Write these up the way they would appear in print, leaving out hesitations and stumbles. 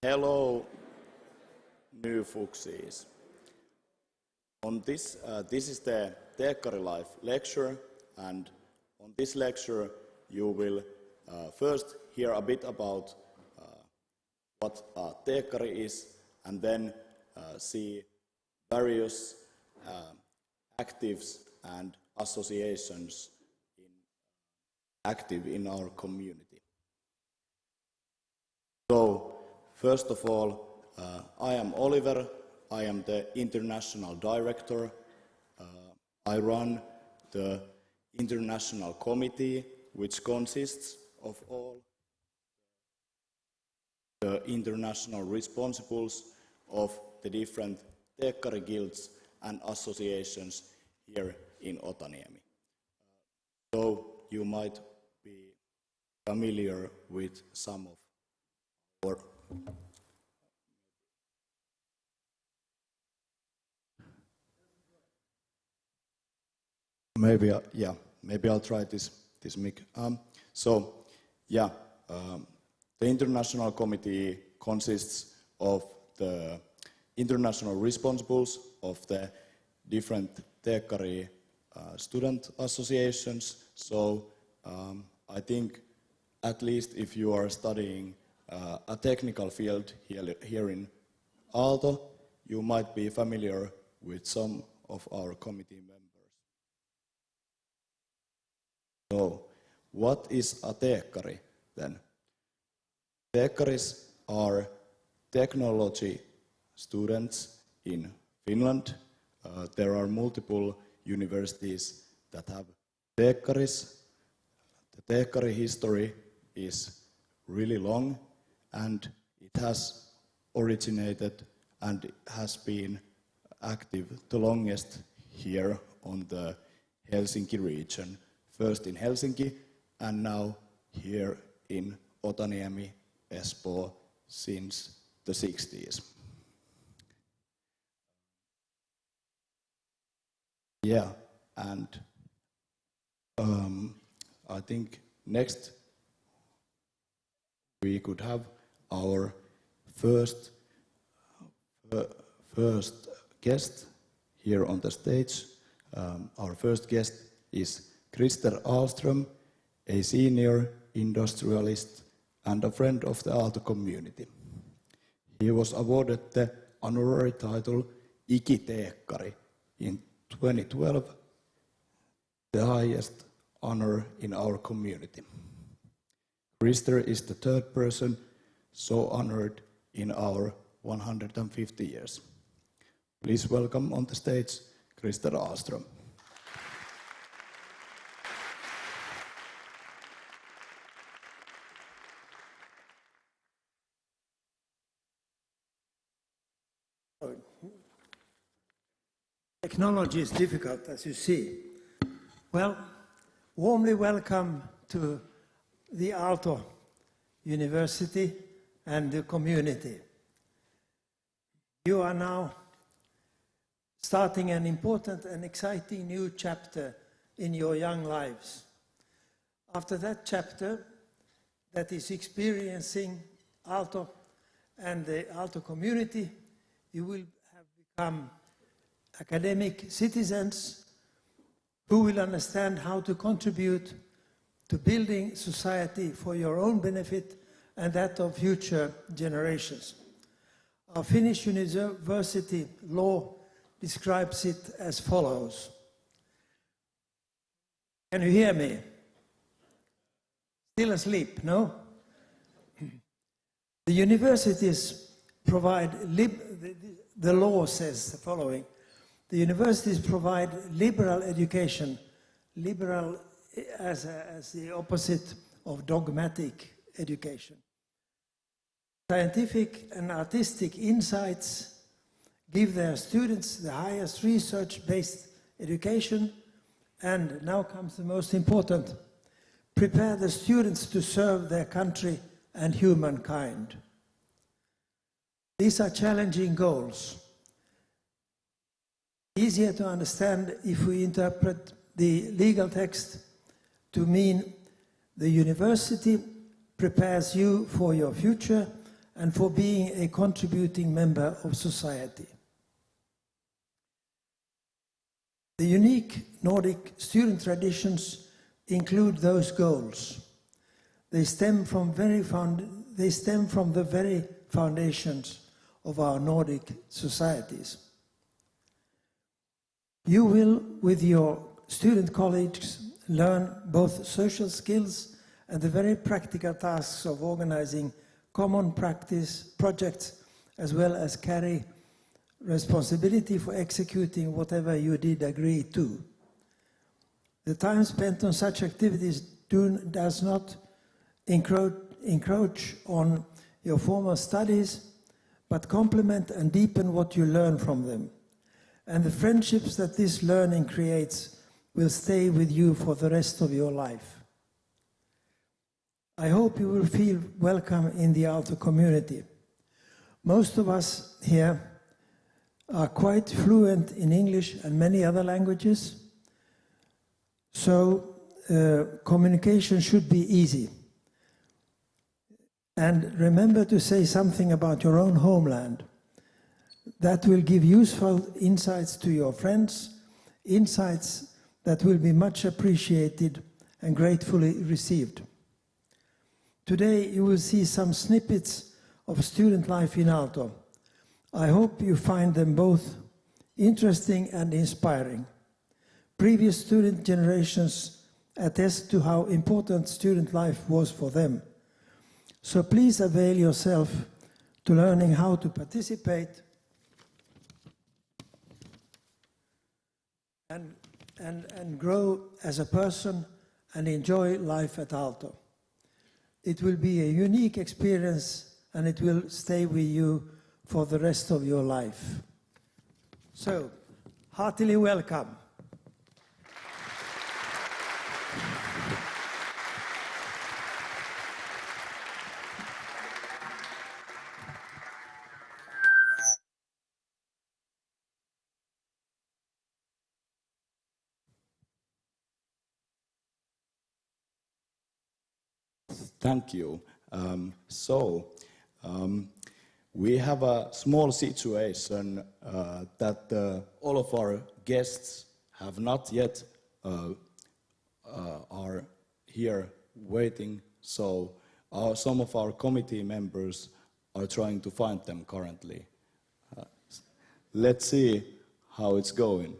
Hello, new Fuxies. On this is the Teekkari Life lecture, and on this lecture you will first hear a bit about what Teekkari is, and then see various actives and associations active in our community. So, first of all, I am Oliver. I am the international director. I run the international committee, which consists of all the international responsibles of the different Teekkari guilds and associations here in Otaniemi. So you might be familiar with some of our maybe I'll try this mic. The international committee consists of the international responsibles of the different Teekkari student associations. So I think at least if you are studying a technical field here in Aalto, you might be familiar with some of our committee members. So, what is a Teekkari then? Teekkaris are technology students in Finland. There are multiple universities that have Teekkaris. The Teekkari history is really long, and it has originated and has been active the longest here on the Helsinki region. First in Helsinki, and now here in Otaniemi, Espoo, since the 60s. Yeah, and I think next we could have our first guest here on the stage. Our first guest is Krister Ahlström, a senior industrialist and a friend of the Aalto community. He was awarded the honorary title Iki-Teekkari in 2012, the highest honor in our community. Krister is the third person so honored in our 150 years. Please welcome on the stage Krister Ahlström. Technology is difficult, as you see. Well, warmly welcome to the Aalto University and the community. You are now starting an important and exciting new chapter in your young lives. After that chapter, that is experiencing Aalto and the Aalto community, you will have become academic citizens who will understand how to contribute to building society for your own benefit and that of future generations. Our Finnish university law describes it as follows. Can you hear me? Still asleep, no? The universities provide, the law says the following. The universities provide liberal education, liberal as the opposite of dogmatic education. Scientific and artistic insights give their students the highest research-based education, and now comes the most important, prepare the students to serve their country and humankind. These are challenging goals. Easier to understand if we interpret the legal text to mean the university prepares you for your future and for being a contributing member of society. The unique Nordic student traditions include those goals. They stem from the very foundations of our Nordic societies. You will, with your student colleagues, learn both social skills and the very practical tasks of organizing common practice projects, as well as carry responsibility for executing whatever you did agree to. The time spent on such activities does not encroach on your formal studies, but complement and deepen what you learn from them. And the friendships that this learning creates will stay with you for the rest of your life. I hope you will feel welcome in the Aalto community. Most of us here are quite fluent in English and many other languages, so communication should be easy. And remember to say something about your own homeland. That will give useful insights to your friends, insights that will be much appreciated and gratefully received. Today you will see some snippets of student life in Aalto. I hope you find them both interesting and inspiring. Previous student generations attest to how important student life was for them. So please avail yourself to learning how to participate and grow as a person and enjoy life at Aalto. It will be a unique experience and it will stay with you for the rest of your life. So, heartily welcome. Thank you. We have a small situation that all of our guests have not yet are here waiting. So some of our committee members are trying to find them currently. Let's see how it's going.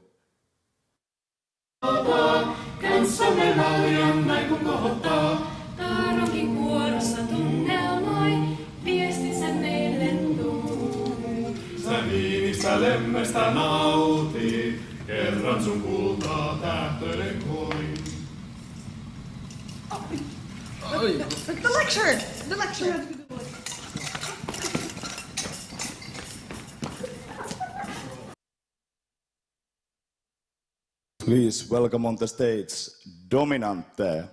Kanssamme laulajan näin kun kohottaa. Taarokin kuorossa tunnelmoi, viesti sen meille tuu. Sä viinissä lemmestä nautit, kerran sun kultaa tähtöinen koi. The lecture! The lecture! Please welcome on the stage Dominante.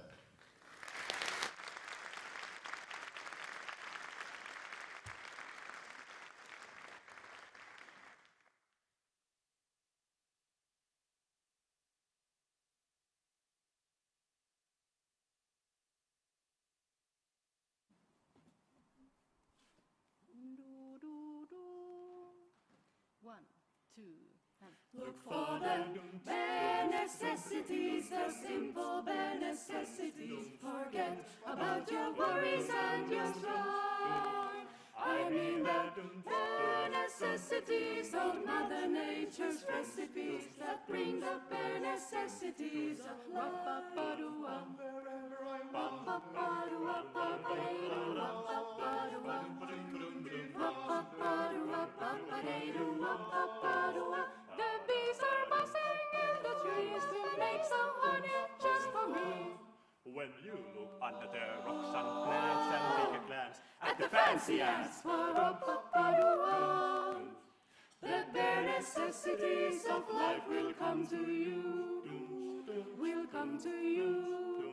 Look for the bare necessities, the simple bare necessities. Forget about your worries and your strife. I mean the bare necessities of Mother Nature's recipes that bring the bare necessities of life. The bees are buzzing in the trees to make some honey just for me. When you look under the rocks and plants and take a glance At the fancy ants for the bare necessities of life will come to you. Will come to you.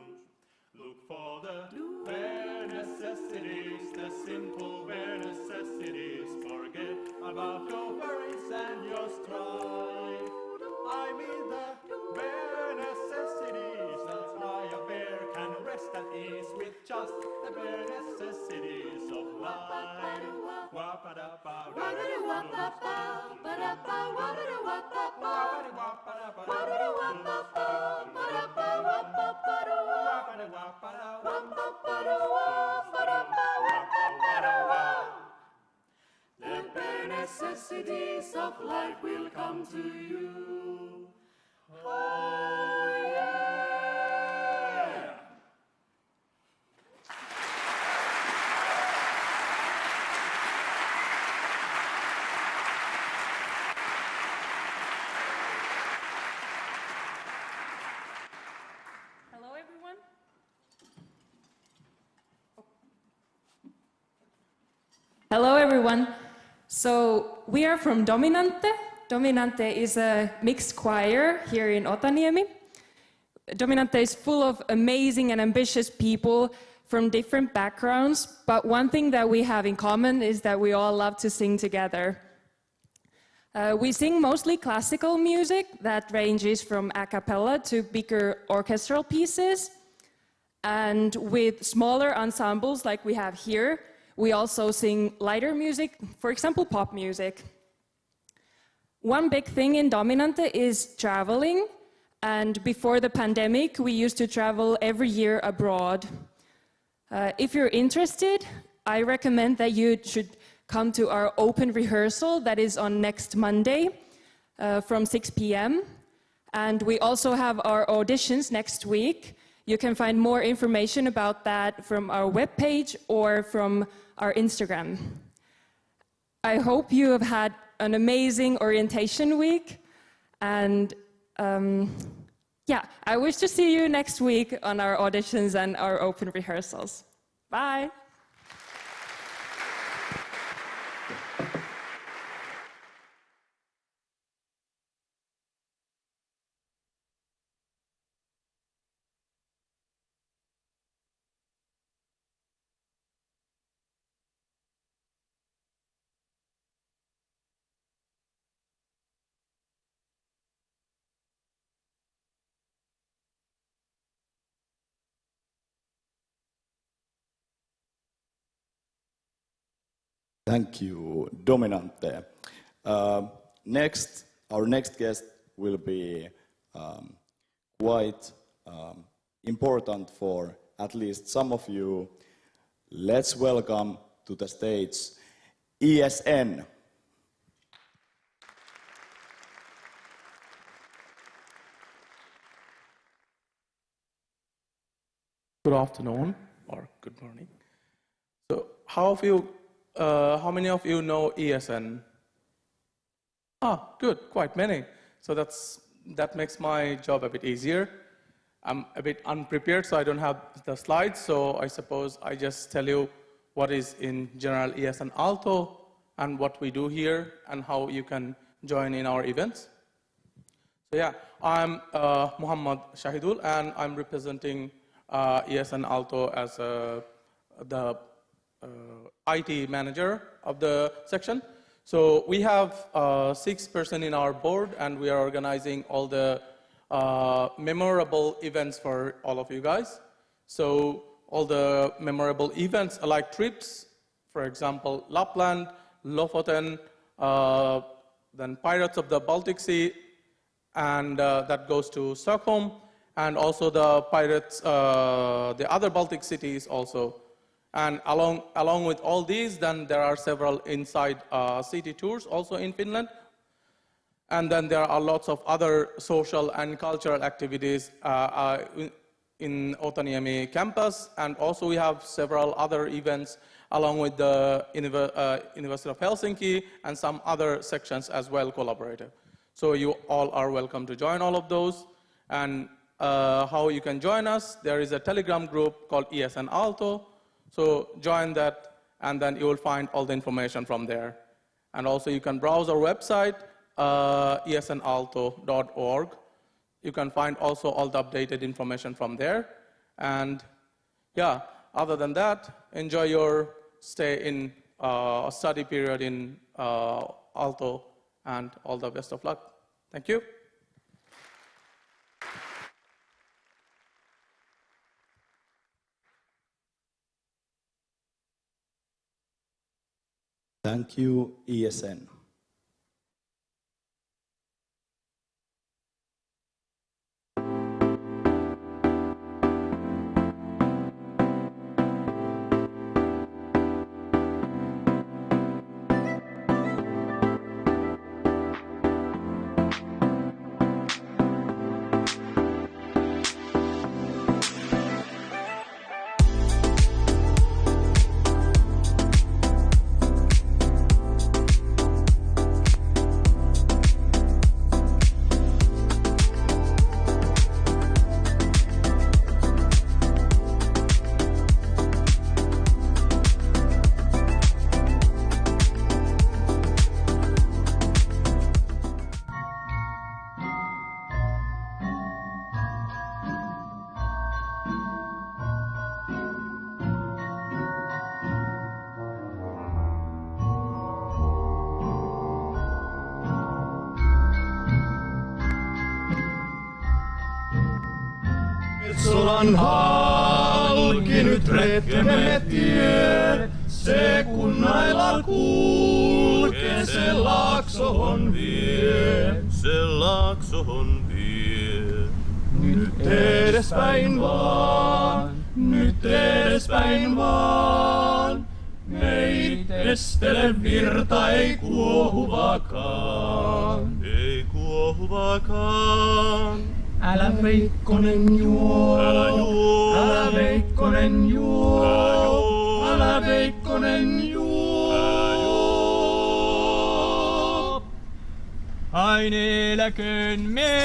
Look for the bare necessities, the simple bare necessities. Forget about your worries and your strife. I mean the bare necessities, that's why a bear can rest at ease with just the bare necessities of life. The bare necessities of life will come to you. Oh, yeah! Hello, everyone. Hello, everyone. So we are from Dominante. Dominante is a mixed choir here in Otaniemi. Dominante is full of amazing and ambitious people from different backgrounds, but one thing that we have in common is that we all love to sing together. We sing mostly classical music that ranges from a cappella to bigger orchestral pieces. And with smaller ensembles like we have here, we also sing lighter music, for example, pop music. One big thing in Dominante is traveling. And before the pandemic, we used to travel every year abroad. If you're interested, I recommend that you should come to our open rehearsal that is on next Monday from 6 p.m. And we also have our auditions next week. You can find more information about that from our webpage or from our Instagram. I hope you have had an amazing orientation week, and yeah, I wish to see you next week on our auditions and our open rehearsals. Bye. Thank you, Dominante. Our next guest will be quite important for at least some of you. Let's welcome to the stage ESN. Good afternoon or good morning. So, how many of you know ESN? Ah, good, quite many. So that makes my job a bit easier. I'm a bit unprepared, so I don't have the slides. So I suppose I just tell you what is in general ESN Aalto and what we do here and how you can join in our events. So yeah, I'm Muhammad Shahidul, and I'm representing ESN Aalto as the IT manager of the section. So we have 6 persons in our board, and we are organizing all the memorable events for all of you guys. So all the memorable events are like trips, for example, Lapland, Lofoten, then Pirates of the Baltic Sea, and that goes to Stockholm, and also the pirates, the other Baltic cities also. And along with all these, then there are several inside city tours also in Finland. And then there are lots of other social and cultural activities in Otaniemi campus. And also we have several other events along with the University of Helsinki and some other sections as well collaborative. So you all are welcome to join all of those. And how you can join us, there is a Telegram group called ESN Aalto. So join that, and then you will find all the information from there. And also you can browse our website, esnaalto.org. You can find also all the updated information from there. And yeah, other than that, enjoy your stay in study period in Aalto, and all the best of luck. Thank you. Thank you, ESN. Metsolan halki nyt retkemme tie, se kun nailla kulkee, se laaksoon vie. Se laaksoon vie. Nyt edespäin vaan, nyt edespäin vaan. Meit estele virta, ei kuohuvakaan. Ei kuohuvakaan. Älä Veikkonen juo, älä Veikkonen juo, älä Veikkonen juo. Aina eläköön me.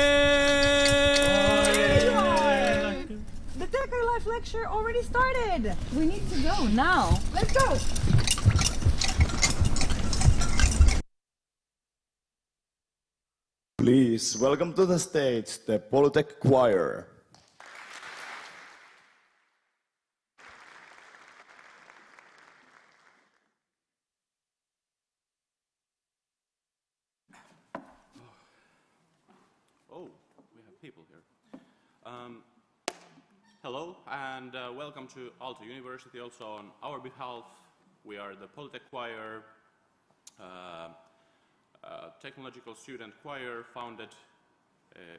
The Teekkari Life lecture already started. We need to go now. Let's go. Please welcome to the stage the Polytech Choir. Oh, we have people here. Hello and welcome to Aalto University. Also on our behalf, we are the Polytech Choir, technological student choir founded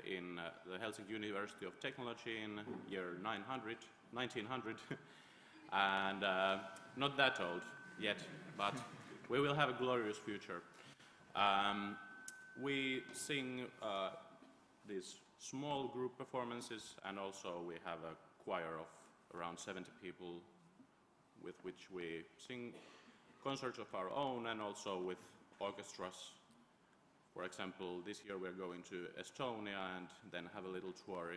in the Helsinki University of Technology in year 1900 and not that old yet, but we will have a glorious future. We sing these small group performances, and also we have a choir of around 70 people with which we sing concerts of our own and also with orchestras. For example, this year we're going to Estonia and then have a little tour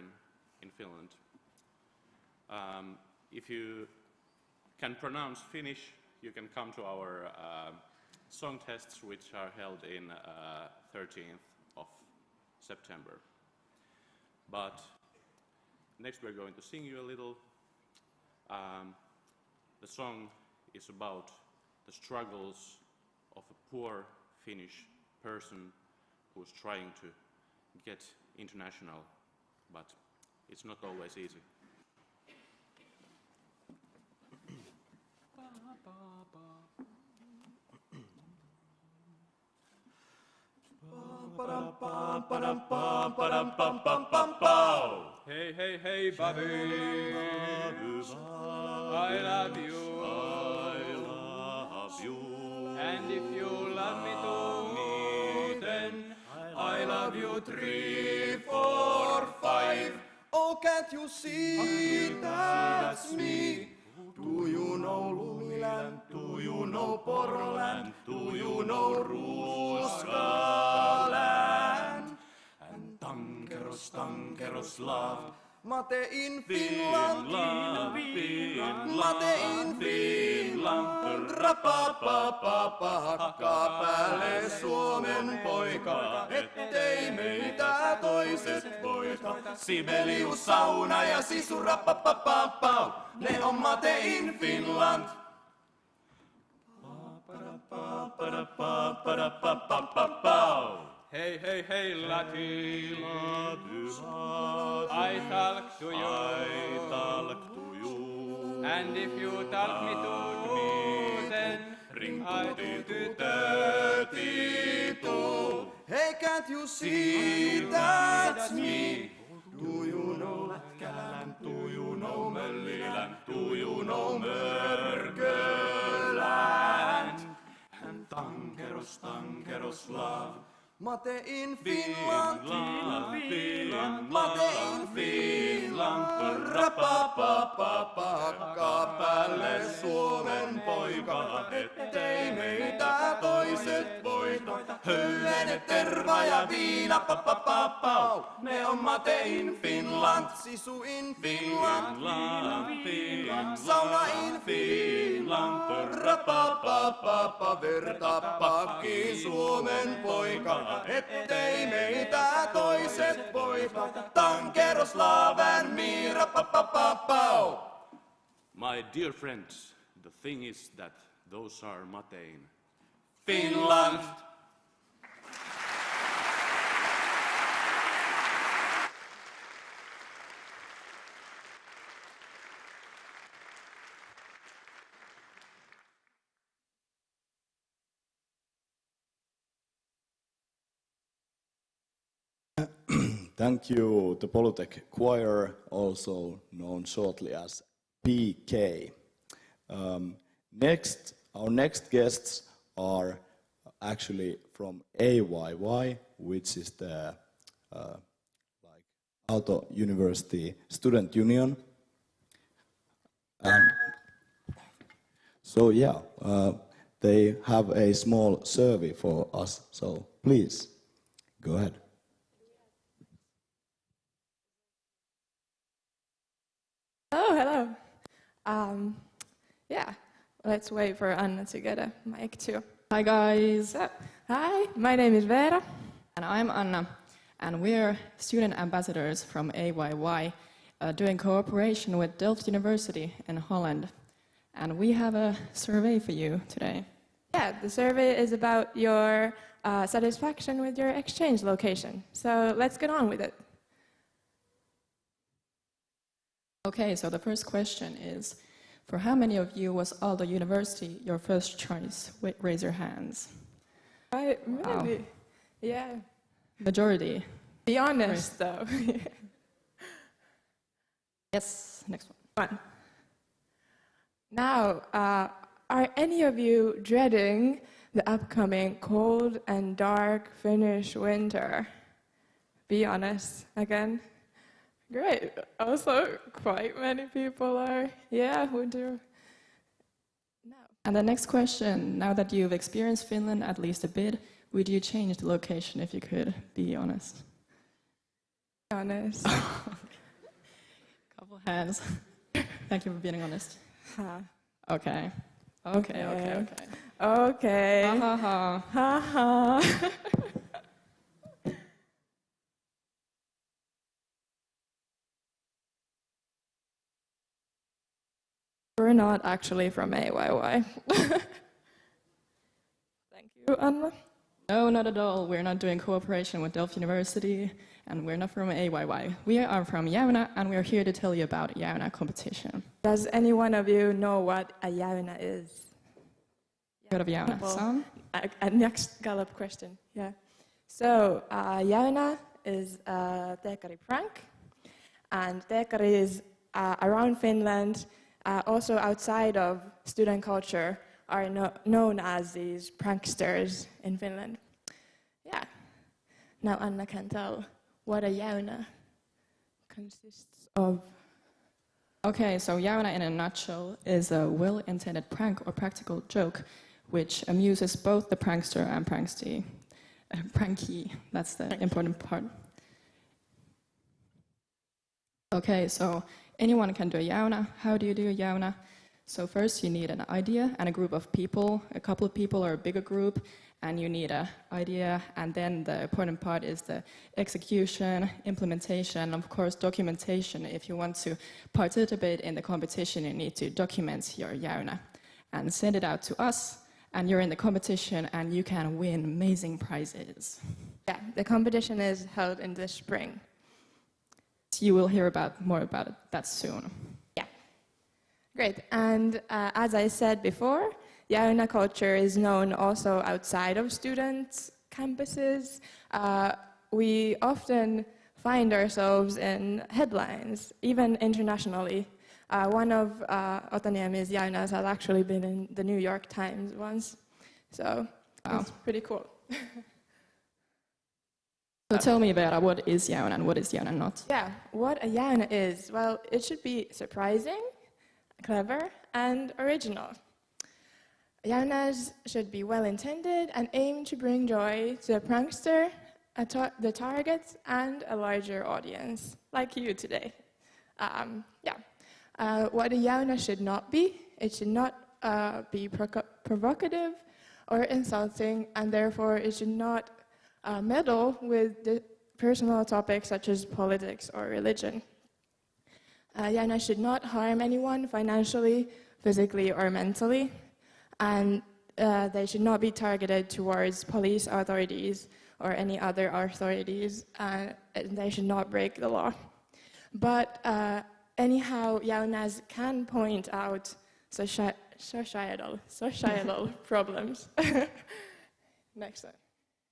in Finland. If you can pronounce Finnish, you can come to our song tests, which are held in 13th of September. But next we're going to sing you a little. The song is about the struggles of a poor Finnish person who's trying to get international, but it's not always easy. Hey, hey, hey, Babu, I love you. I love you. And if you love me too, then I love you 3, 4, 5. Oh, can't you see that's me? Do you know Lumiland? Do you know Portland? Do you know Ruskaland? And Tankeros, Tankeros love. Mate in Finland, mate in Finland. Rapapapapa, hakkaa päälle Suomen poika, ettei meitä toiset voita. Sibelius, sauna ja sisu, rapapapapau, ne on mate in Finland. Hey, hey, hey, Lati, I talk to you. And if you talk me too, then Ring tu tu. Hey, can't you see that's me? Do you know Lätkäland? Do you know Möllilän? Do you know Mörköland? And Tankeros, Tankeros love. Mate in Finland, Finland, Mate in Finland. Pakkaa päälle Suomen poika, ettei meitä toiset voita. Höyhenet, terva ja viina, pau. Ne on Mate in Finland, Sisu in Finland, Sauna in Finland. Verta pakkiin Suomen poika, ettei meitä toiset voita. Tankeroslaven Miira, pau. My dear friends, the thing is that those are Matein. Finland. Thank you, the Polytech Choir, also known shortly as PK. Our next guests are actually from AYY, which is the Aalto University Student Union. And so they have a small survey for us, so please, go ahead. Oh, hello. Let's wait for Anna to get a mic too. Hi guys. Hi, my name is Vera. And I'm Anna. And we're student ambassadors from AYY doing cooperation with Delft University in Holland. And we have a survey for you today. Yeah, the survey is about your satisfaction with your exchange location. So let's get on with it. Okay, so the first question is, for how many of you was Aalto University your first choice? Raise your hands. Maybe. Wow. Yeah. Majority. Be honest, though. Yes, next one. Now, are any of you dreading the upcoming cold and dark Finnish winter? Be honest, again. Great. Also, quite many people are, who do. No. And the next question, now that you've experienced Finland at least a bit, would you change the location if you could be honest? Honest. Couple hands. Thank you for being honest. Okay. Okay. Ha ha ha. Ha ha. We're not actually from AYY. Thank you, Anna. No, not at all. We're not doing cooperation with Delft University, and we're not from AYY. We are from Jauna, and we're here to tell you about Jauna competition. Does any one of you know what a Jauna is? Heard of Jauna? Some? A next Gallup question, yeah. So, Jauna is a Teekkari prank, and Teekkari is around Finland, also outside of student culture, are known as these pranksters in Finland. Yeah. Now Anna can tell what a Jauna consists of. Okay, so Jauna in a nutshell is a well-intended prank or practical joke which amuses both the prankster and prankee. That's the important part. Okay, so anyone can do a Jauna. How do you do a Jauna? So first you need an idea and a group of people, a couple of people or a bigger group, and you need an idea, and then the important part is the execution, implementation, and of course documentation. If you want to participate in the competition, you need to document your Jauna and send it out to us, and you're in the competition and you can win amazing prizes. Yeah, the competition is held in the spring. You will hear more about that soon. Yeah. Great. And as I said before, Jauna culture is known also outside of students' campuses. We often find ourselves in headlines, even internationally. One of Otaniemi's Jaunas has actually been in the New York Times once. So it's pretty cool. So tell me about what is Jauna and what is Jauna not? Yeah, what a Jauna is? Well, it should be surprising, clever, and original. Jaunas should be well-intended and aim to bring joy to the prankster, the target, and a larger audience, like you today. What a Jauna should not be, it should not be provocative or insulting, and therefore it should not meddle with the personal topics such as politics or religion. Jauna should not harm anyone financially, physically, or mentally, and they should not be targeted towards police authorities or any other authorities, and they should not break the law. But anyhow, Jaunas can point out societal problems. Next one.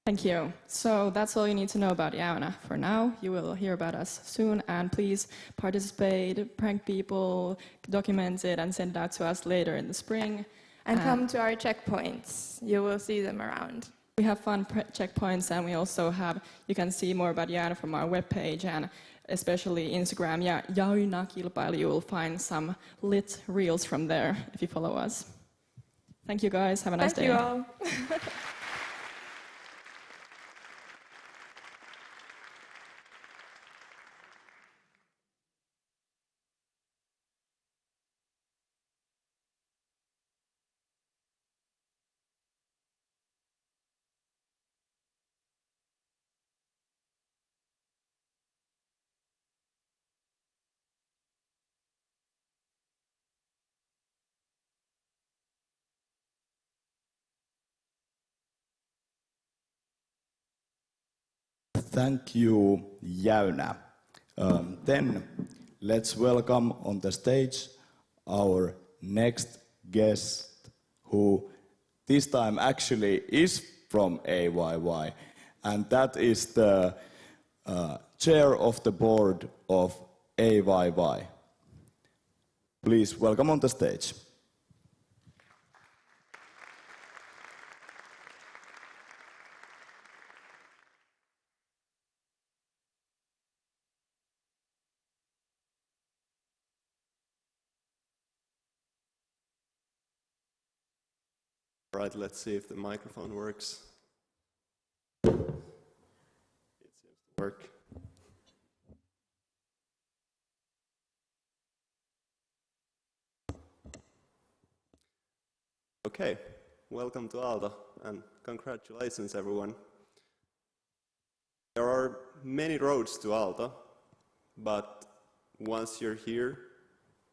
Thank you. So that's all you need to know about Jauna for now. You will hear about us soon, and please participate, prank people, document it, and send it out to us later in the spring. And come to our checkpoints. You will see them around. We have fun checkpoints, and we also have, you can see more about Jauna from our webpage, and especially Instagram, Jauna-kilpailu. You will find some lit reels from there if you follow us. Thank you guys, have a nice day. Thank you all. Thank you, Jauna. Then let's welcome on the stage our next guest, who this time actually is from AYY, and that is the chair of the board of AYY. Please welcome on the stage. Right, let's see if the microphone works. It seems to work. Okay, welcome to Aalto and congratulations everyone. There are many roads to Aalto, but once you're here,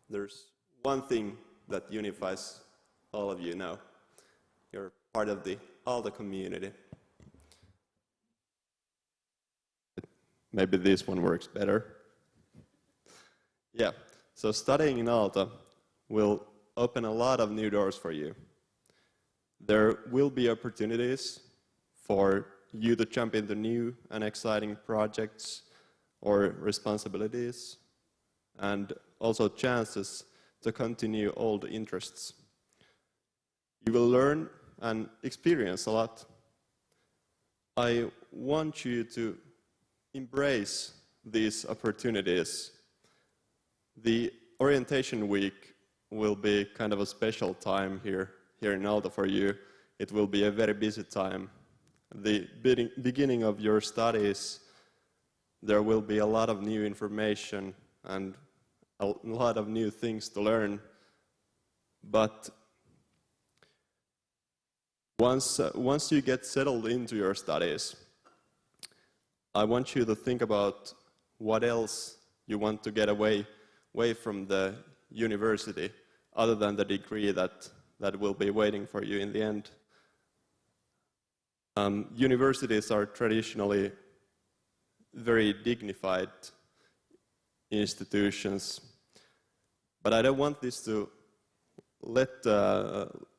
there's one thing that unifies all of you now. You're part of the Aalto community. Maybe this one works better. Yeah, so studying in Aalto will open a lot of new doors for you. There will be opportunities for you to jump into new and exciting projects or responsibilities, and also chances to continue old interests. You will learn and experience a lot. I want you to embrace these opportunities. The orientation week will be kind of a special time here in Aalto for you. It will be a very busy time. The beginning of your studies, there will be a lot of new information and a lot of new things to learn. But once you get settled into your studies, I want you to think about what else you want to get away from the university, other than the degree that will be waiting for you in the end. Universities are traditionally very dignified institutions, but I don't want this to let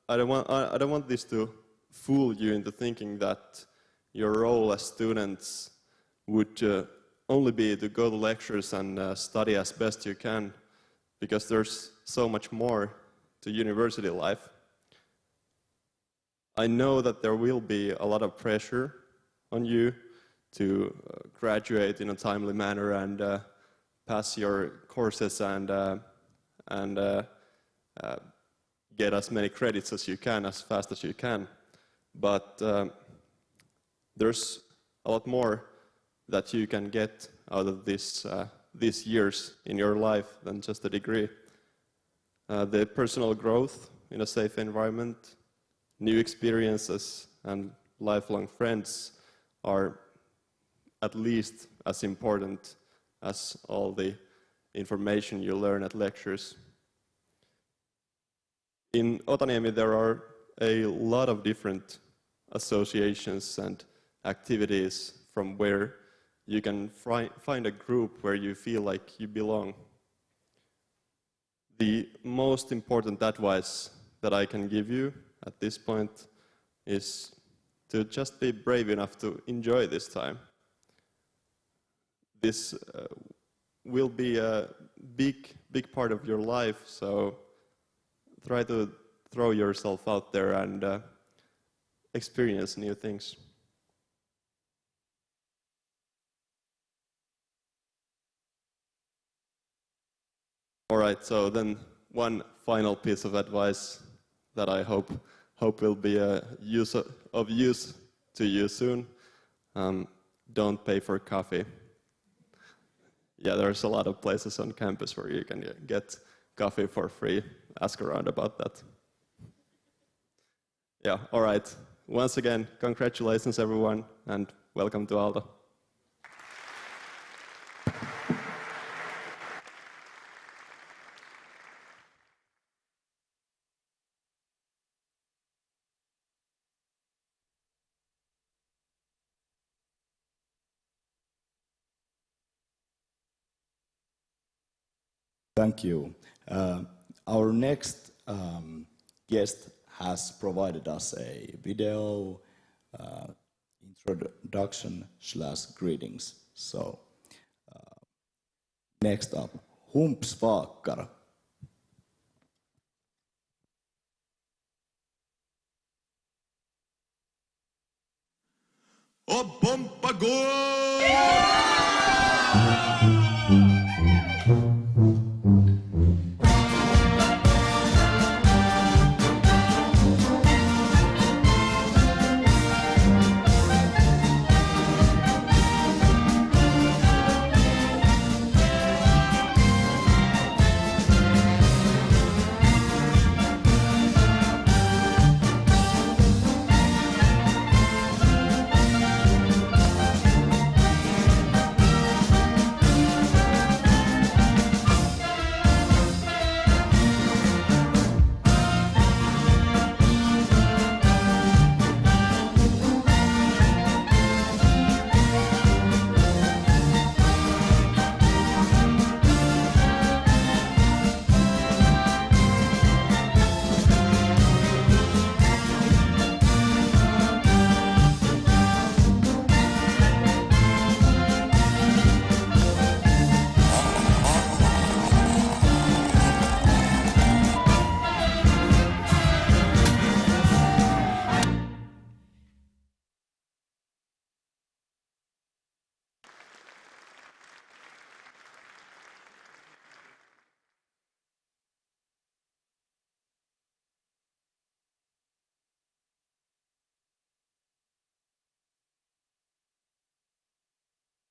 I don't want this to fool you into thinking that your role as students would only be to go to lectures and study as best you can, because there's so much more to university life. I know that there will be a lot of pressure on you to graduate in a timely manner and pass your courses and get as many credits as you can, as fast as you can. But there's a lot more that you can get out of these years in your life than just a degree. The personal growth in a safe environment, new experiences, and lifelong friends are at least as important as all the information you learn at lectures. In Otaniemi there are a lot of different associations and activities from where you can find a group where you feel like you belong. The most important advice that I can give you at this point is to just be brave enough to enjoy this time. This will be a big part of your life, so try to throw yourself out there and experience new things. All right, so then one final piece of advice that I hope will be of use to you soon. Don't pay for coffee. Yeah, there's a lot of places on campus where you can get coffee for free. Ask around about that. Yeah, all right. Once again, congratulations everyone, and welcome to Aalto. Thank you. Our next guest has provided us a video introduction/greetings. So next up, Humpsvakkar. Och bomba går!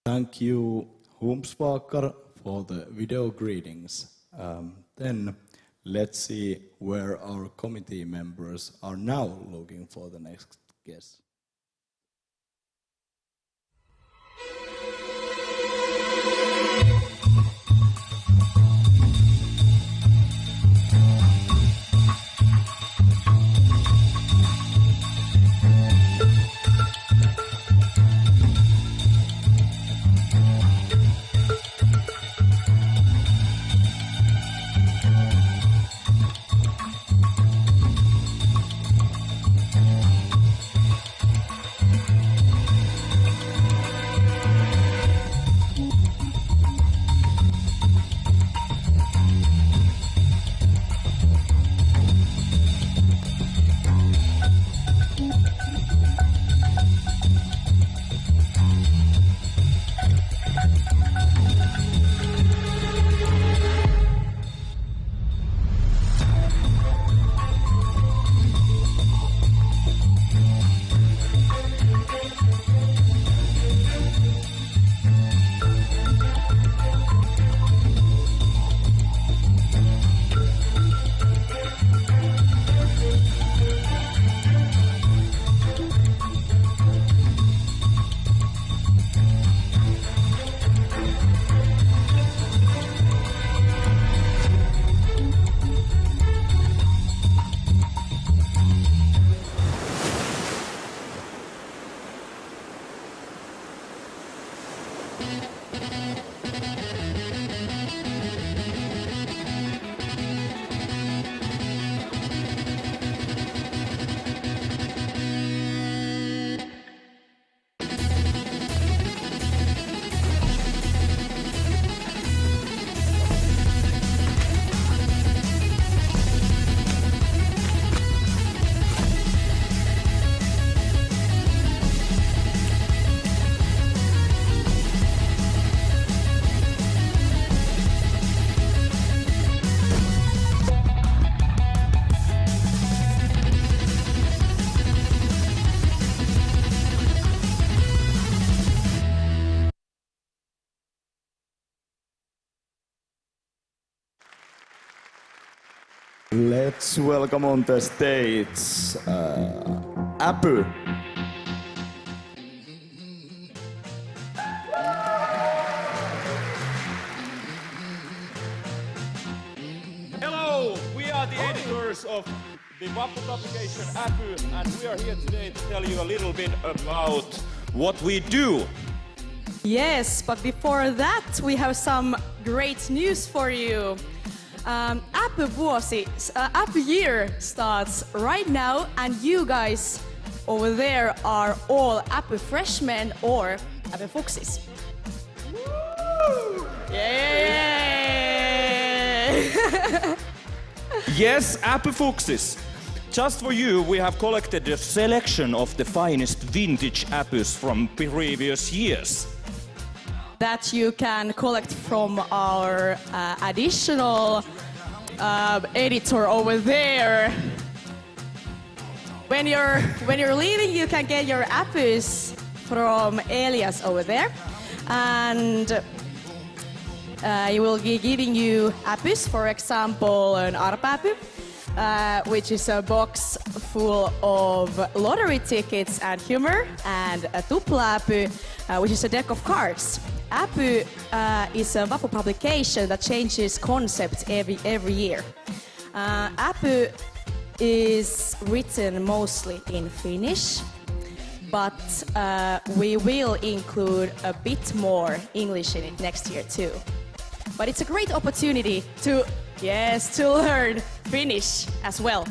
Thank you, Humpsvakkar, for the video greetings. Then let's see where our committee members are now looking for the next guest. Let's welcome on the stage Apu. Hello, we are the editors of the Vappu publication Apu, and we are here today to tell you a little bit about what we do. Yes, but before that, we have some great news for you. Apu year starts right now, and you guys over there are all Apu freshmen or Apu fuxis. Yay! Yes, Apu fuxis. Just for you, we have collected a selection of the finest vintage Apus from previous years. That you can collect from our additional editor over there. When you're leaving, you can get your Apus from Elias over there, and he will be giving you Apus. For example, an Arpa-apu, which is a box full of lottery tickets and humor, and a Tupla-apu, which is a deck of cards. Apu is a Vappu publication that changes concepts every year. Apu is written mostly in Finnish, but we will include a bit more English in it next year too. But it's a great opportunity to learn Finnish as well.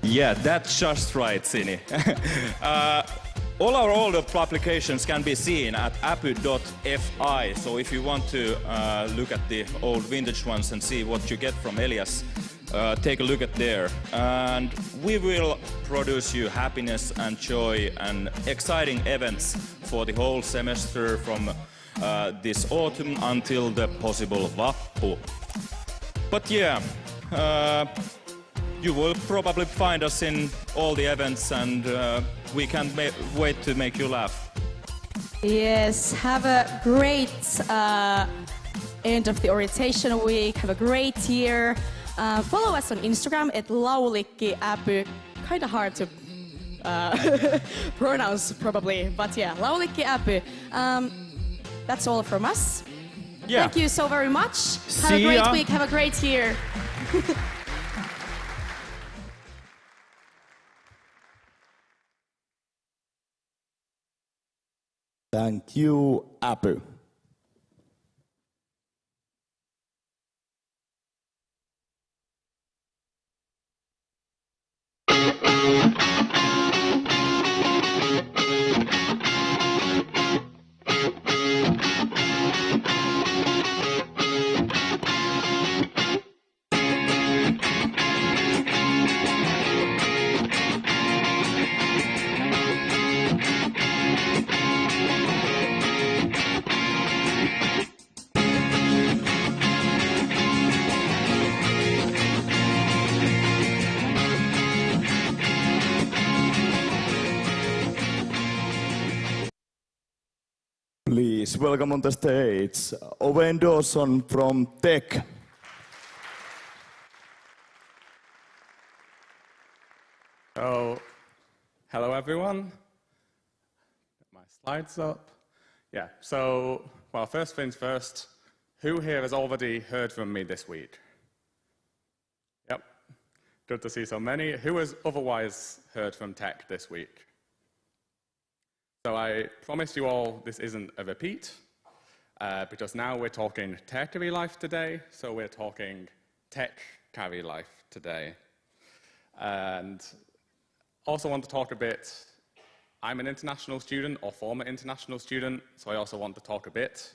Yeah, that's just right, Sini. All our older publications can be seen at apu.fi, so if you want to look at the old vintage ones and see what you get from Elias, take a look at there. And we will produce you happiness and joy and exciting events for the whole semester from this autumn until the possible Vappu. But yeah, you will probably find us in all the events, and we can't wait to make you laugh. Yes, have a great end of the orientation week. Have a great year. Follow us on Instagram at laulikkiapu. Kind of hard to pronounce probably, but yeah, laulikkiapu. That's all from us. Yeah. Thank you so very much. Have See a great ya. week. Have a great year. Thank you, Apu. Please welcome on the stage Owen Dawson from Tech. So, hello everyone. Get my slides up. Yeah, so, well, first things first, who here has already heard from me this week? Yep, good to see so many. Who has otherwise heard from Tech this week? So I promised you all this isn't a repeat, because now we're talking Teekkari Life today, so we're talking Teekkari Life today. And also want to talk a bit, I'm an international student or former international student, so I also want to talk a bit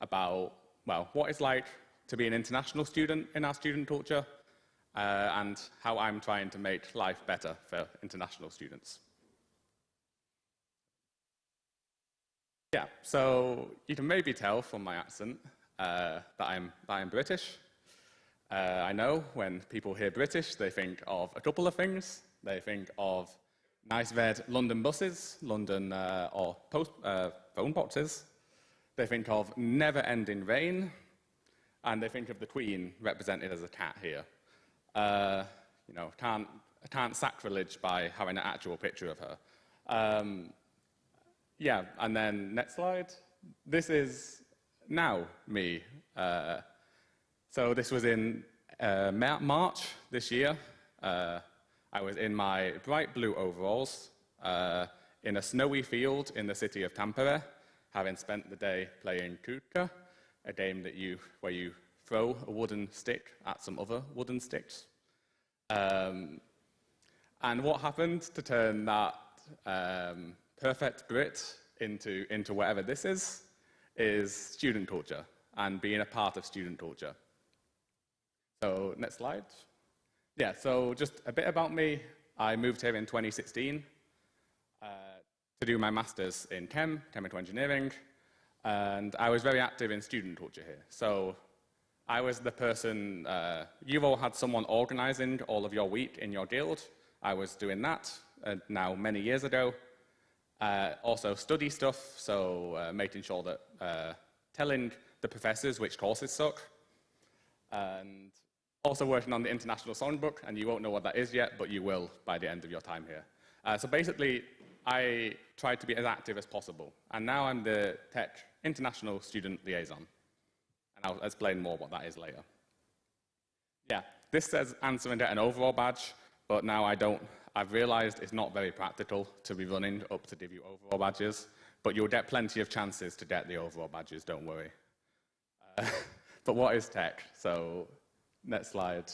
about, well, what it's like to be an international student in our student culture, and how I'm trying to make life better for international students. Yeah, so you can maybe tell from my accent that I'm British. I know when people hear British, they think of a couple of things. They think of nice red London buses, London or phone boxes. They think of never-ending rain, and they think of the Queen represented as a cat here. You know, can't sacrilege by having an actual picture of her. Yeah, and then next slide. This is now me. So this was in March this year. I was in my bright blue overalls in a snowy field in the city of Tampere, having spent the day playing Teekkari, a game where you throw a wooden stick at some other wooden sticks. And what happened to turn that perfect grit into whatever this is student culture and being a part of student culture. So next slide. Yeah, so just a bit about me. I moved here in 2016 to do my master's in chemical engineering, and I was very active in student culture here. So I was the person, you've all had someone organizing all of your week in your guild. I was doing that now many years ago. Also study stuff, so making sure that telling the professors which courses suck. And also working on the international songbook, and you won't know what that is yet, but you will by the end of your time here. So basically, I tried to be as active as possible, and now I'm the Tech International Student Liaison. And I'll explain more what that is later. Yeah, this says answer and get an overall badge, but now I've realized it's not very practical to be running up to give you overall badges, but you'll get plenty of chances to get the overall badges, don't worry. But what is tech? So next slide.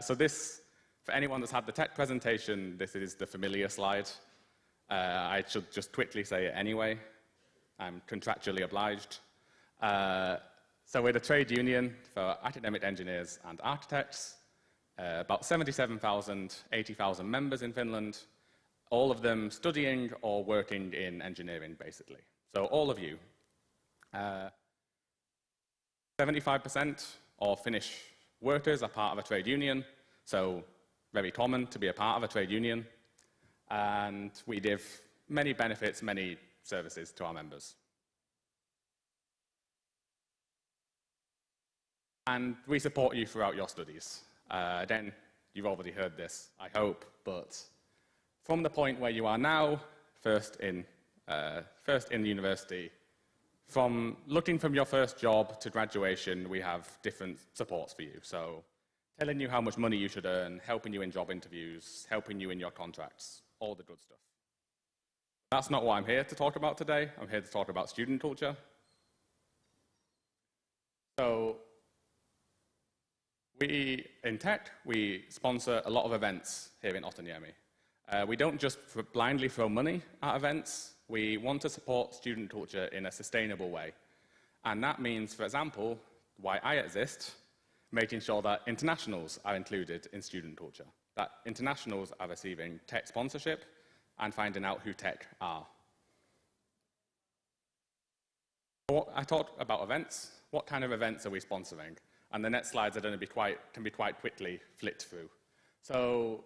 So this, for anyone that's had the tech presentation, this is the familiar slide. I should just quickly say it anyway. I'm contractually obliged. So we're the trade union for academic engineers and architects. About 77,000, 80,000 members in Finland, all of them studying or working in engineering, basically. So all of you. 75% of Finnish workers are part of a trade union, so very common to be a part of a trade union. And we give many benefits, many services to our members. And we support you throughout your studies. Then you've already heard this, I hope, but from the point where you are now, first in university, from looking from your first job to graduation, we have different supports for you. So telling you how much money you should earn, helping you in job interviews, helping you in your contracts, all the good stuff. That's not what I'm here to talk about today. I'm here to talk about student culture. So in tech, we sponsor a lot of events here in Otaniemi. We don't just blindly throw money at events. We want to support student culture in a sustainable way. And that means, for example, why I exist, making sure that internationals are included in student culture, that internationals are receiving tech sponsorship and finding out who tech are. I talked about events. What kind of events are we sponsoring? And the next slides are going to can be quite quickly flicked through. So,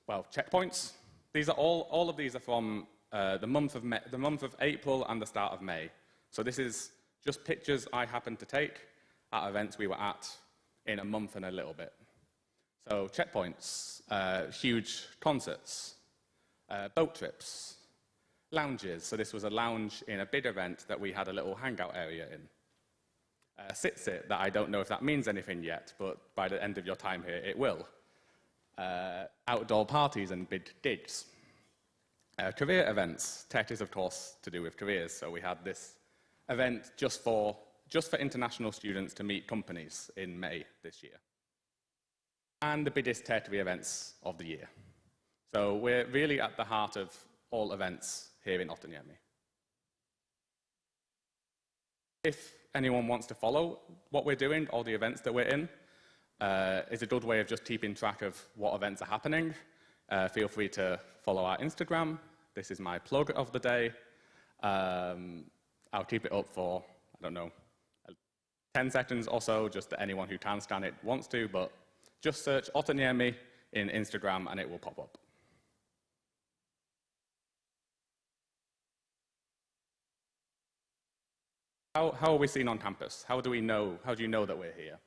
well, checkpoints. These are all of these are from the month of April and the start of May. So this is just pictures I happened to take at events we were at in a month and a little bit. So checkpoints, huge concerts, boat trips, lounges. So this was a lounge in a big event that we had a little hangout area in. Sit-sit, that I don't know if that means anything yet, but by the end of your time here, it will. Outdoor parties and big gigs. Career events. Tech is, of course, to do with careers, so we had this event just for international students to meet companies in May this year. And the biggest tech events of the year. So we're really at the heart of all events here in Otaniemi. If anyone wants to follow what we're doing, all the events that we're in, is a good way of just keeping track of what events are happening. Feel free to follow our Instagram. This is my plug of the day. I'll keep it up for, I don't know, 10 seconds or so, just that anyone who can scan it wants to, but just search Otaniemi in Instagram and it will pop up. How are we seen on campus? How do you know that we're here?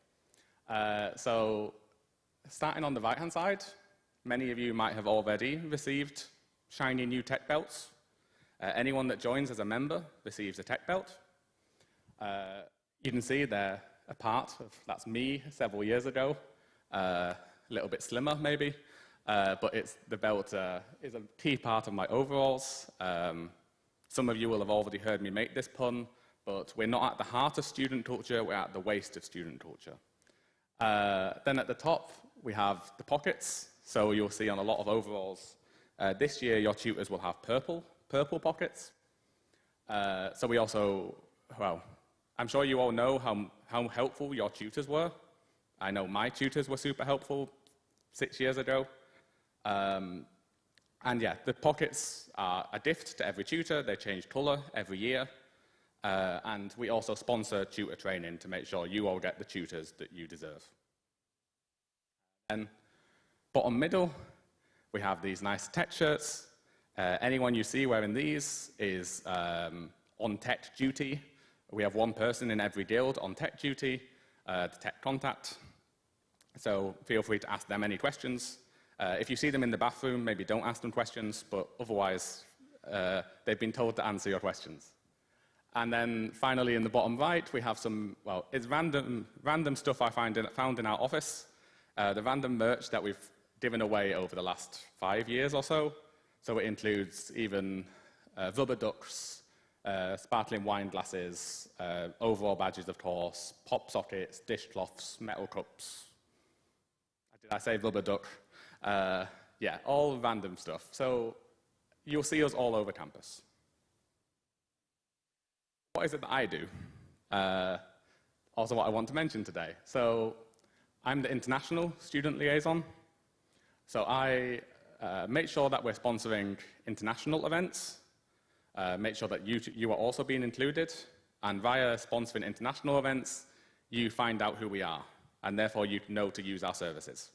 So starting on the right-hand side, many of you might have already received shiny new tech belts. Anyone that joins as a member receives a tech belt. You can see they're a part of, that's me several years ago, a little bit slimmer maybe, but the belt is a key part of my overalls. Some of you will have already heard me make this pun, but we're not at the heart of student culture, we're at the waist of student culture. Then at the top, we have the pockets. So you'll see on a lot of overalls, this year your tutors will have purple pockets. So we also, well, I'm sure you all know how helpful your tutors were. I know my tutors were super helpful 6 years ago. And yeah, the pockets are a gift to every tutor. They change color every year. And we also sponsor tutor training to make sure you all get the tutors that you deserve. And bottom middle, we have these nice tech shirts. Anyone you see wearing these is on tech duty. We have one person in every guild on tech duty, the tech contact. So feel free to ask them any questions. If you see them in the bathroom, maybe don't ask them questions, but otherwise, they've been told to answer your questions. And then finally, in the bottom right, we have some, well, it's random stuff I found in our office. The random merch that we've given away over the last 5 years or so. So it includes even rubber ducks, sparkling wine glasses, overall badges, of course, pop sockets, dishcloths, metal cups. Did I say rubber duck? Yeah, all random stuff. So you'll see us all over campus. What is it that I do? Also what I want to mention today. So I'm the international student liaison. So I make sure that we're sponsoring international events, make sure that you are also being included, and via sponsoring international events, you find out who we are, and therefore you know to use our services.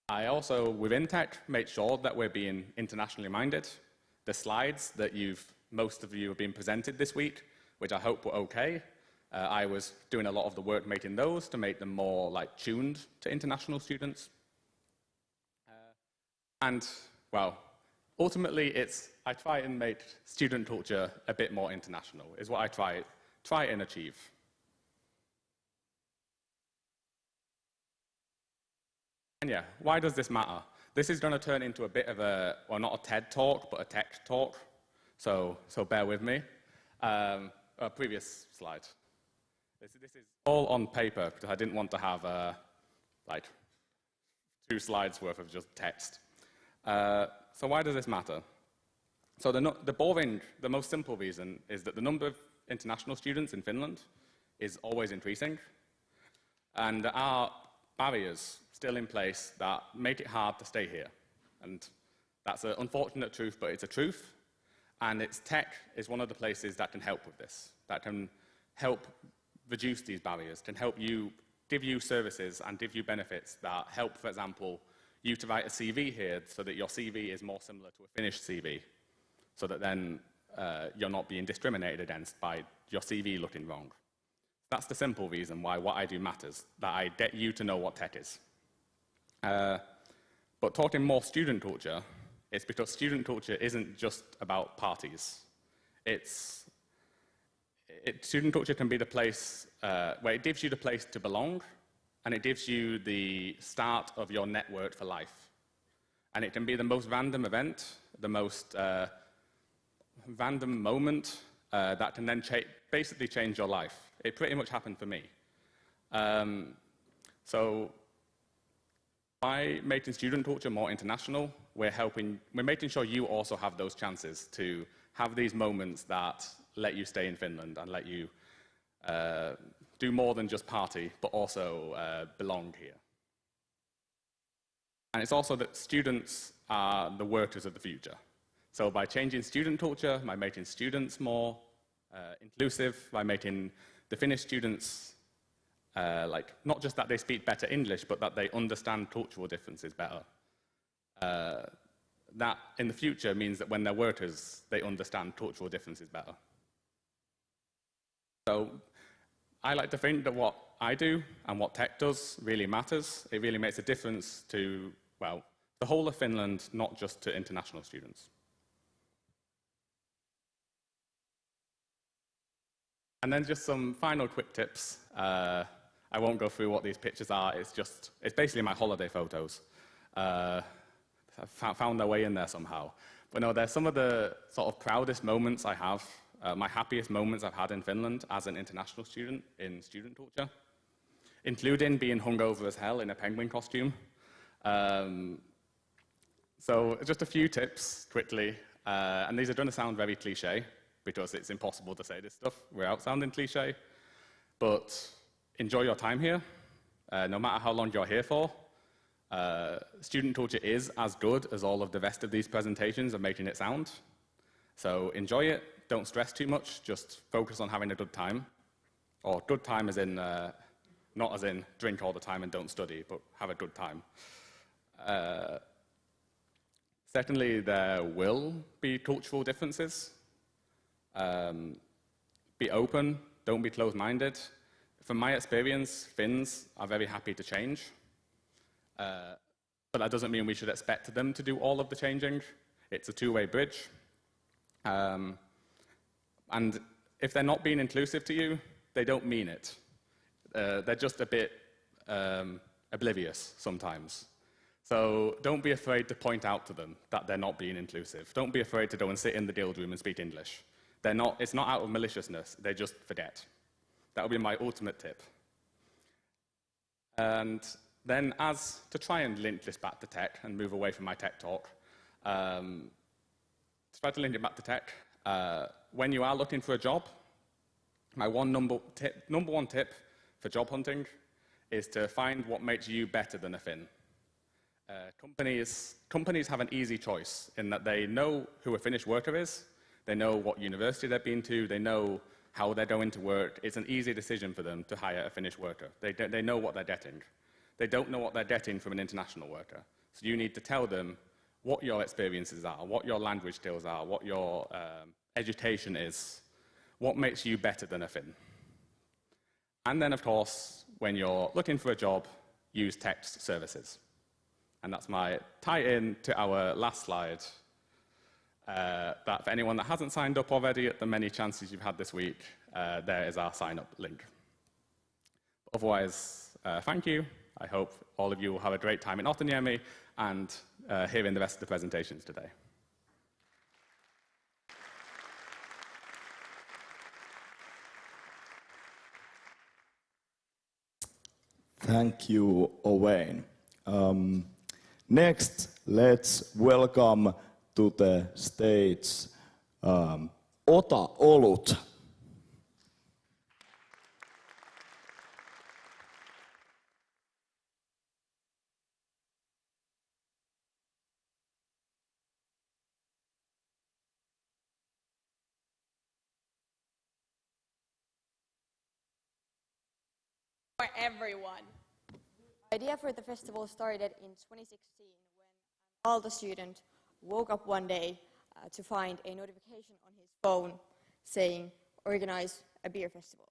I also, within tech, make sure that we're being internationally minded. The slides that most of you have been presented this week, which I hope were okay, I was doing a lot of the work making those to make them more tuned to international students. And, well, ultimately I try and make student culture a bit more international, is what I try and achieve. And yeah, why does this matter? This is going to turn into a bit of a, well, not a TED talk, but a tech talk. So bear with me. Previous slide. This is all on paper because I didn't want to have 2 slides worth of just text. So why does this matter? So the most simple reason is that the number of international students in Finland is always increasing. And there are barriers still in place that make it hard to stay here. And that's an unfortunate truth, but it's a truth. And tech is one of the places that can help with this, that can help reduce these barriers, can help give you services and give you benefits that help, for example, you to write a CV here so that your CV is more similar to a Finnish CV, so that then you're not being discriminated against by your CV looking wrong. That's the simple reason why what I do matters, that I get you to know what tech is. But talking more student culture, it's because student culture isn't just about parties. Student culture can be the place where it gives you the place to belong, and it gives you the start of your network for life. And it can be the most random event, the most random moment that can then basically change your life. It pretty much happened for me. So by making student culture more international, we're making sure you also have those chances to have these moments that let you stay in Finland and let you do more than just party, but also belong here. And it's also that students are the workers of the future. So by changing student culture, by making students more inclusive, by making the Finnish students not just that they speak better English, but that they understand cultural differences better. That, in the future, means that when they're workers, they understand cultural differences better. So I like to think that what I do and what tech does really matters. It really makes a difference to, well, the whole of Finland, not just to international students. And then just some final quick tips. I won't go through what these pictures are. It's basically my holiday photos. Found their way in there somehow. But no, they're some of the sort of proudest moments I have, my happiest moments I've had in Finland as an international student in student culture, including being hungover as hell in a penguin costume. So just a few tips quickly, and these are going to sound very cliche because it's impossible to say this stuff without sounding cliche, but enjoy your time here, no matter how long you're here for. Student culture is as good as all of the rest of these presentations are making it sound. So enjoy it, don't stress too much, just focus on having a good time. Or good time as in, not as in drink all the time and don't study, but have a good time. Secondly, there will be cultural differences. Be open, don't be closed-minded. From my experience, Finns are very happy to change. But that doesn't mean we should expect them to do all of the changing. It's a two-way bridge. And if they're not being inclusive to you, they don't mean it. They're just a bit oblivious sometimes. So don't be afraid to point out to them that they're not being inclusive. Don't be afraid to go and sit in the guild room and speak English. It's not out of maliciousness, they just forget. That would be my ultimate tip. And then to try and link this back to tech and move away from my tech talk, to try to link it back to tech, when you are looking for a job, my number one tip for job hunting is to find what makes you better than a Finn. Companies have an easy choice in that they know who a Finnish worker is, they know what university they've been to, they know how they're going to work. It's an easy decision for them to hire a Finnish worker. They know what they're getting. They don't know what they're getting from an international worker. So you need to tell them what your experiences are, what your language skills are, what your education is, what makes you better than a Finn. And then, of course, when you're looking for a job, use text services. And that's my tie-in to our last slide, that for anyone that hasn't signed up already at the many chances you've had this week, there is our sign-up link. Otherwise, thank you. I hope all of you will have a great time in Otaniemi and hearing the rest of the presentations today. Thank you, Owain. Next, let's welcome to the stage Ota Olut. For everyone. The idea for the festival started in 2016 when an Aalto student woke up one day to find a notification on his phone saying, organize a beer festival.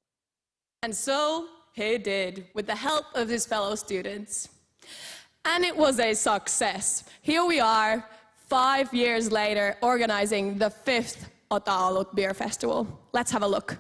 And so he did, with the help of his fellow students. And it was a success. Here we are, 5 years later, organizing the 5th Ota Olut Beer Festival. Let's have a look.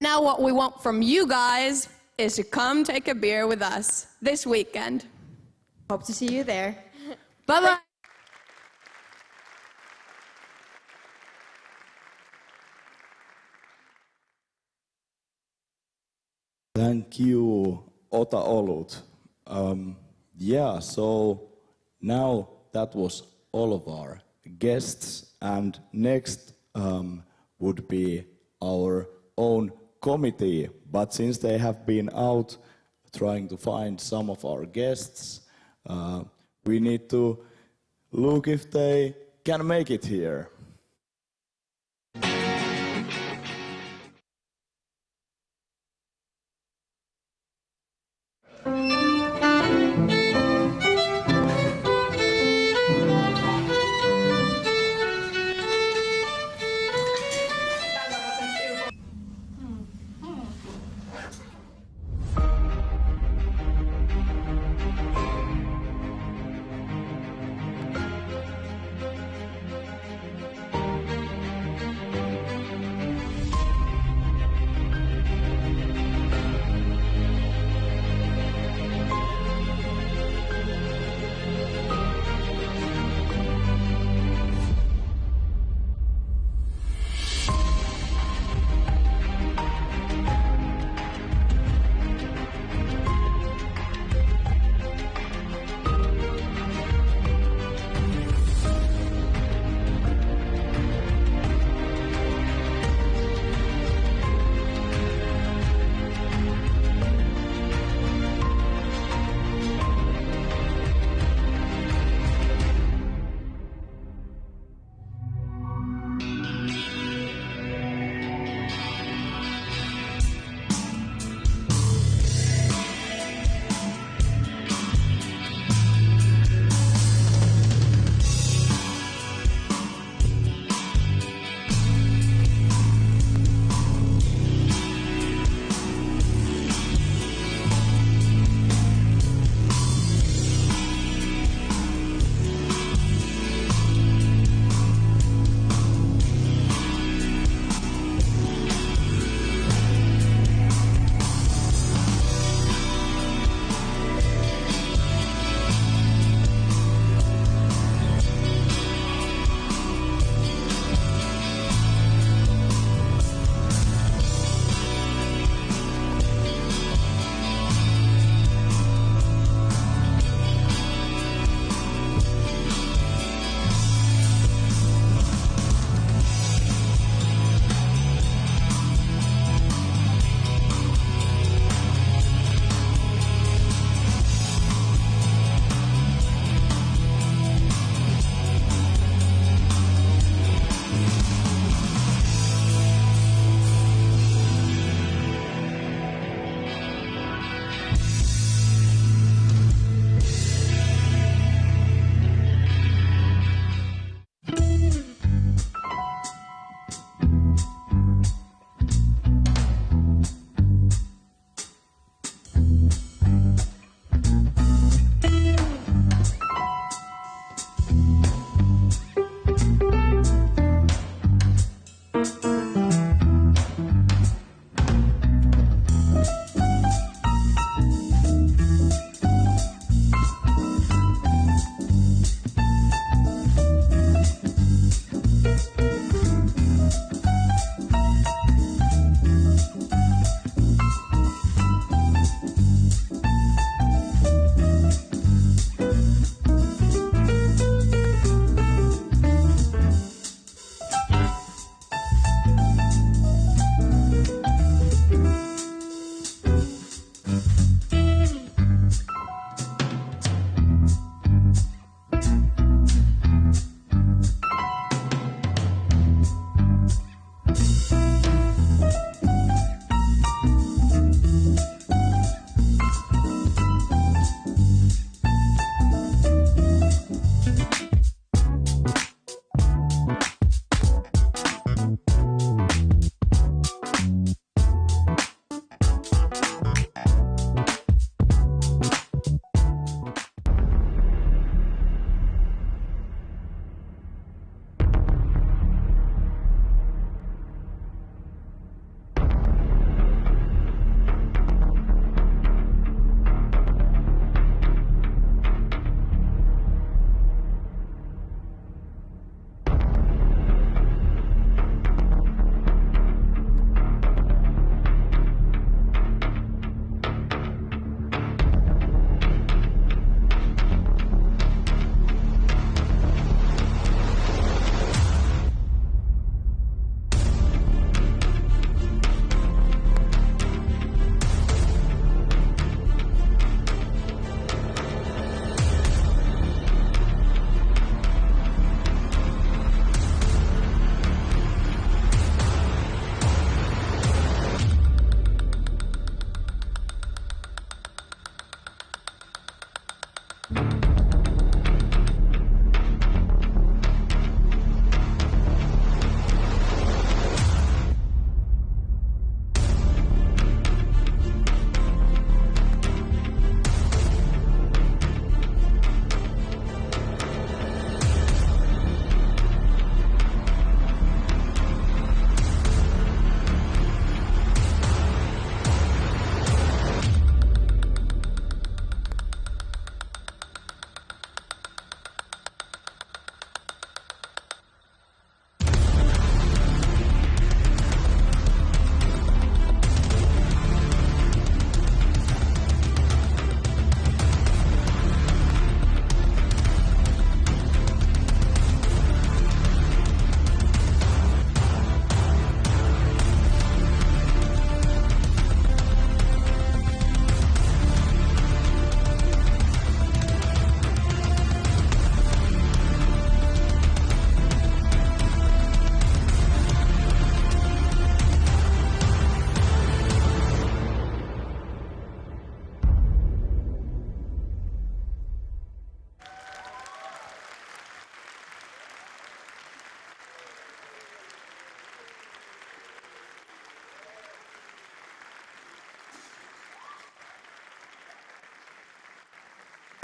Now what we want from you guys is to come take a beer with us this weekend. Hope to see you there. Bye-bye. Thank you, Ota Olut. Yeah, so now that was all of our guests, and next would be our own committee. But since they have been out trying to find some of our guests, we need to look if they can make it here.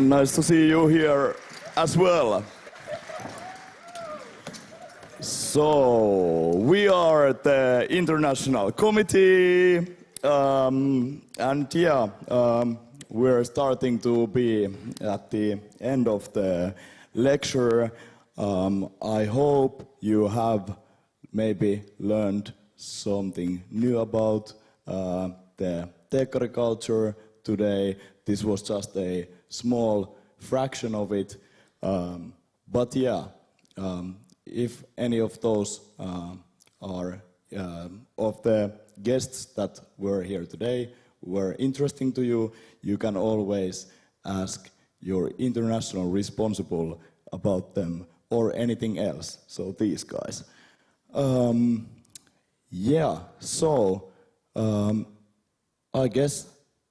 Nice to see you here as well. So, we are the international committee, and yeah, we're starting to be at the end of the lecture. I hope you have maybe learned something new about the Teekkari culture today. This was just a small fraction of it, but yeah, if any of those are of the guests that were here today were interesting to you, you can always ask your international responsible about them or anything else. So these guys. Yeah, so I guess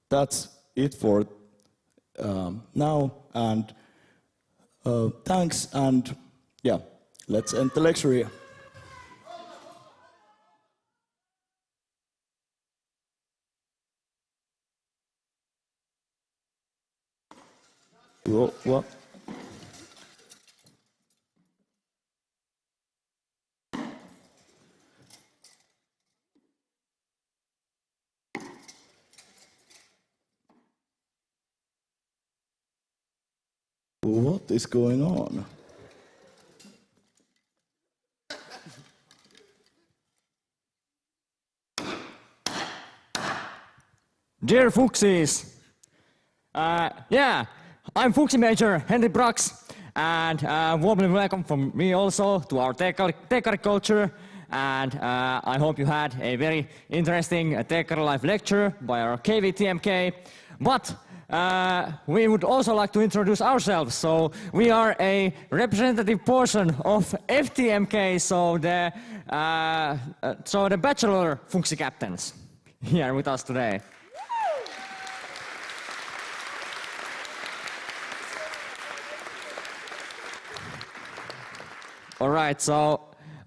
that's it for now, and thanks, and yeah, let's end the lecture here. What? What is going on? Dear Fuchsies, yeah, I'm Fuchsie Major Henry Brax, and warmly welcome from me also to our Teekkari culture, and I hope you had a very interesting Teekkari Life lecture by our KVTMK, but we would also like to introduce ourselves. So we are a representative portion of FTMK, so the bachelor Fuchsie captains here with us today. All right, so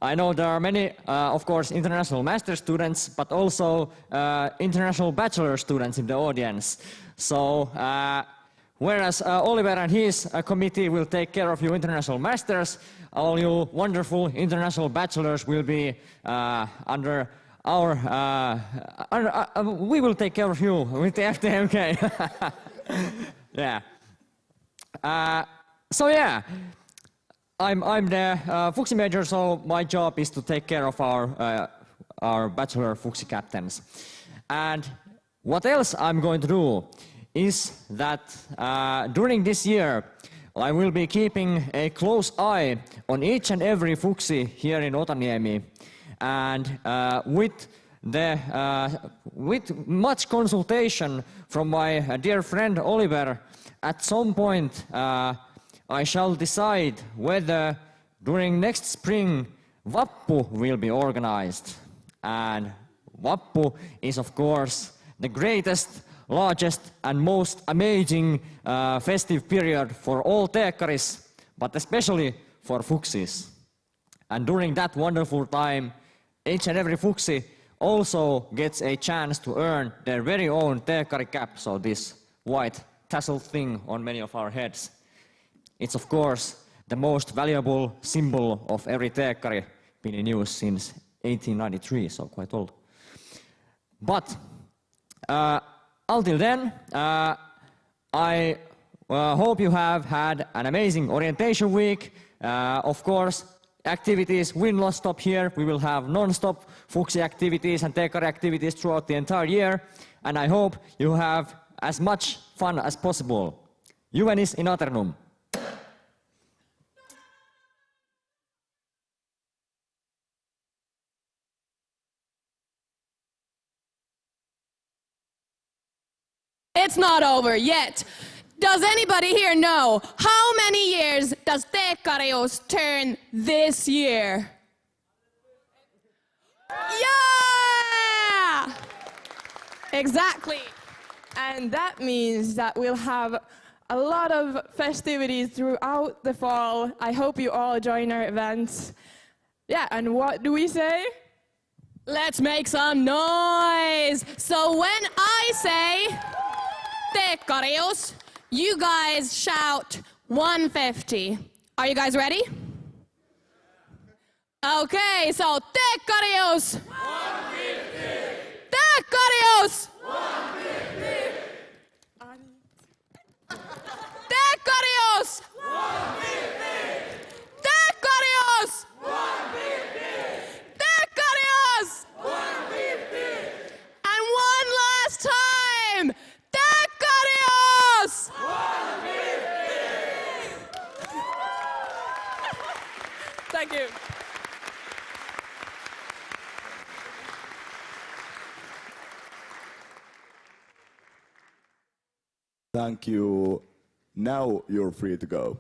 I know there are many, of course, international master students, but also international bachelor students in the audience. So, whereas Oliver and his committee will take care of you international masters, all you wonderful international bachelors will be under our, we will take care of you with the FTMK. Yeah. So yeah. I'm the Fuchsie Major, so my job is to take care of our bachelor Fuchsie captains. And what else I'm going to do is that during this year I will be keeping a close eye on each and every Fuchsie here in Otaniemi, and with much consultation from my dear friend Oliver, at some point I shall decide whether during next spring Vappu will be organized. And Vappu is of course the greatest, largest and most amazing festive period for all Teekkaris, but especially for Fuchsies. And during that wonderful time, each and every Fuchsie also gets a chance to earn their very own Teekkari cap, so this white tassel thing on many of our heads. It's of course the most valuable symbol of every Teekkari, been in use since 1893, so quite old. But until then, I hope you have had an amazing orientation week. Of course, activities will not stop here. We will have non-stop Fuchsie activities and Teekkari activities throughout the entire year, and I hope you have as much fun as possible. Juvenis in Aternum. It's not over yet. Does anybody here know how many years does Teekkarius turn this year? Yeah! Exactly. And that means that we'll have a lot of festivities throughout the fall. I hope you all join our events. Yeah, and what do we say? Let's make some noise. So when I say Teekkarius, you guys shout 150. Are you guys ready? Okay, so Teekkarius! 150! Teekkarius! 150! Teekkarius! 150! Teekkarius! 150! Teekkarius! 150! And one last time! Teekkarius! 150! Thank you. Thank you. Now you're free to go.